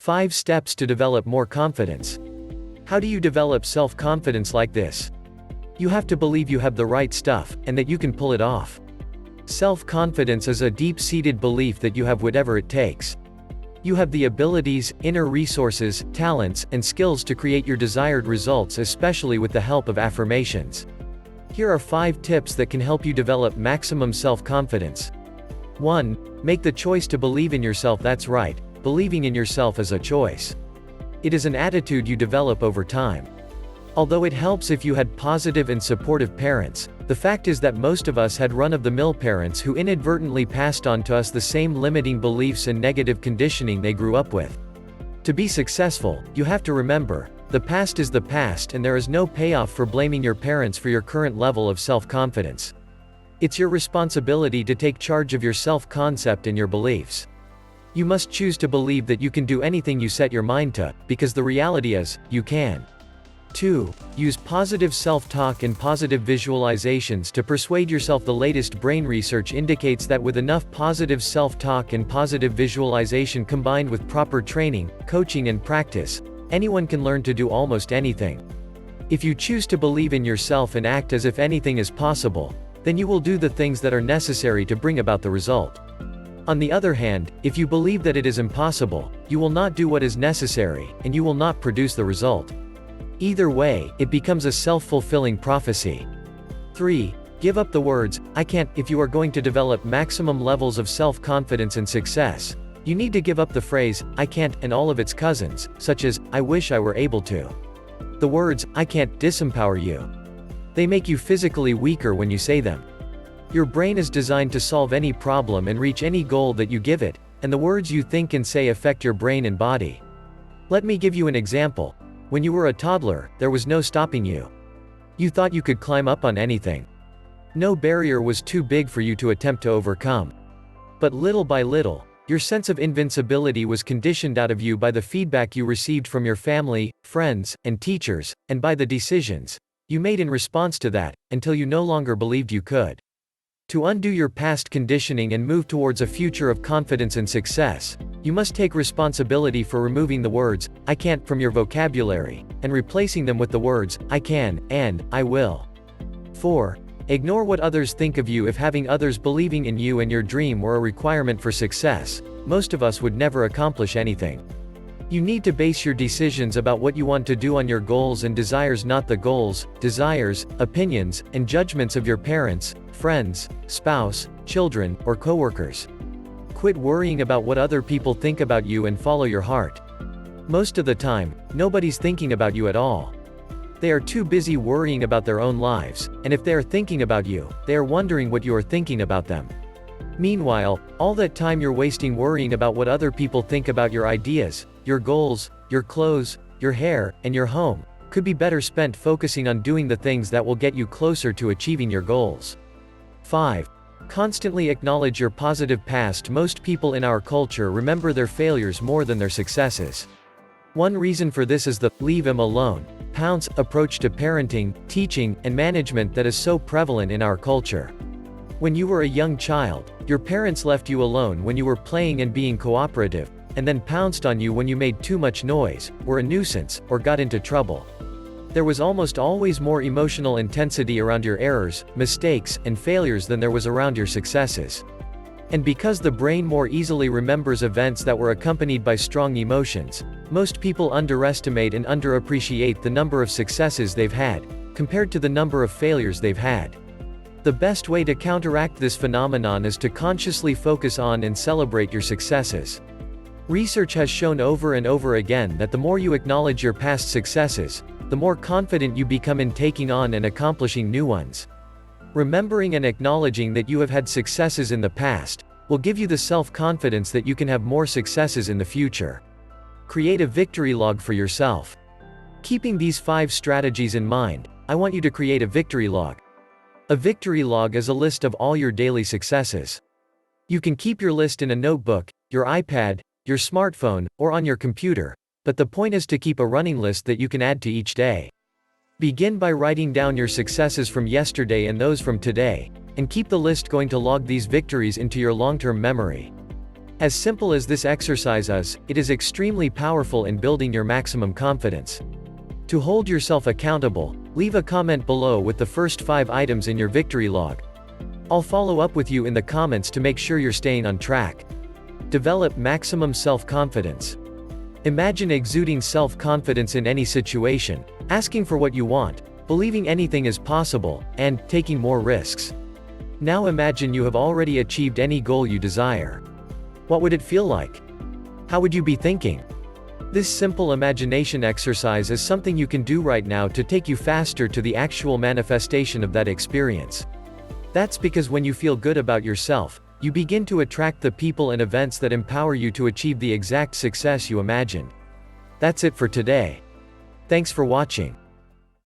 5 steps to develop more confidence. How do you develop self-confidence like this? You have to believe you have the right stuff, and that you can pull it off. Self-confidence is a deep-seated belief that you have whatever it takes. You have the abilities, inner resources, talents, and skills to create your desired results, especially with the help of affirmations. Here are 5 tips that can help you develop maximum self-confidence. 1. Make the choice to believe in yourself. That's right, believing in yourself is a choice. It is an attitude you develop over time. Although it helps if you had positive and supportive parents, the fact is that most of us had run-of-the-mill parents who inadvertently passed on to us the same limiting beliefs and negative conditioning they grew up with. To be successful, you have to remember, the past is the past and there is no payoff for blaming your parents for your current level of self-confidence. It's your responsibility to take charge of your self-concept and your beliefs. You must choose to believe that you can do anything you set your mind to, because the reality is, you can. 2. Use positive self-talk and positive visualizations to persuade yourself. The latest brain research indicates that with enough positive self-talk and positive visualization combined with proper training, coaching and practice, anyone can learn to do almost anything. If you choose to believe in yourself and act as if anything is possible, then you will do the things that are necessary to bring about the result. On the other hand, if you believe that it is impossible, you will not do what is necessary, and you will not produce the result. Either way, it becomes a self-fulfilling prophecy. 3. Give up the words, "I can't." If you are going to develop maximum levels of self-confidence and success, you need to give up the phrase, "I can't," and all of its cousins, such as, "I wish I were able to." The words, "I can't," disempower you. They make you physically weaker when you say them. Your brain is designed to solve any problem and reach any goal that you give it, and the words you think and say affect your brain and body. Let me give you an example. When you were a toddler, there was no stopping you. You thought you could climb up on anything. No barrier was too big for you to attempt to overcome. But little by little, your sense of invincibility was conditioned out of you by the feedback you received from your family, friends, and teachers, and by the decisions you made in response to that, until you no longer believed you could. To undo your past conditioning and move towards a future of confidence and success, you must take responsibility for removing the words, "I can't," from your vocabulary, and replacing them with the words, "I can," and "I will." 4. Ignore what others think of you. If having others believing in you and your dream were a requirement for success, most of us would never accomplish anything. You need to base your decisions about what you want to do on your goals and desires, not the goals, desires, opinions, and judgments of your parents, friends, spouse, children, or coworkers. Quit worrying about what other people think about you and follow your heart. Most of the time, nobody's thinking about you at all. They are too busy worrying about their own lives, and if they are thinking about you, they are wondering what you are thinking about them. Meanwhile, all that time you're wasting worrying about what other people think about your ideas, your goals, your clothes, your hair, and your home, could be better spent focusing on doing the things that will get you closer to achieving your goals. 5. Constantly acknowledge your positive past. Most people in our culture remember their failures more than their successes. One reason for this is the "leave him alone" pounce approach to parenting, teaching, and management that is so prevalent in our culture. When you were a young child, your parents left you alone when you were playing and being cooperative, and then pounced on you when you made too much noise, were a nuisance, or got into trouble. There was almost always more emotional intensity around your errors, mistakes, and failures than there was around your successes. And because the brain more easily remembers events that were accompanied by strong emotions, most people underestimate and underappreciate the number of successes they've had, compared to the number of failures they've had. The best way to counteract this phenomenon is to consciously focus on and celebrate your successes. Research has shown over and over again that the more you acknowledge your past successes, the more confident you become in taking on and accomplishing new ones. Remembering and acknowledging that you have had successes in the past will give you the self-confidence that you can have more successes in the future. Create a victory log for yourself. Keeping these 5 strategies in mind, I want you to create a victory log. A victory log is a list of all your daily successes. You can keep your list in a notebook, your iPad, your smartphone, or on your computer, but the point is to keep a running list that you can add to each day. Begin by writing down your successes from yesterday and those from today, and keep the list going to log these victories into your long-term memory. As simple as this exercise is, it is extremely powerful in building your maximum confidence. To hold yourself accountable, leave a comment below with the first 5 items in your victory log. I'll follow up with you in the comments to make sure you're staying on track. Develop maximum self-confidence. Imagine exuding self-confidence in any situation, asking for what you want, believing anything is possible, and taking more risks. Now imagine you have already achieved any goal you desire. What would it feel like? How would you be thinking? This simple imagination exercise is something you can do right now to take you faster to the actual manifestation of that experience. That's because when you feel good about yourself, you begin to attract the people and events that empower you to achieve the exact success you imagined. That's it for today. Thanks for watching.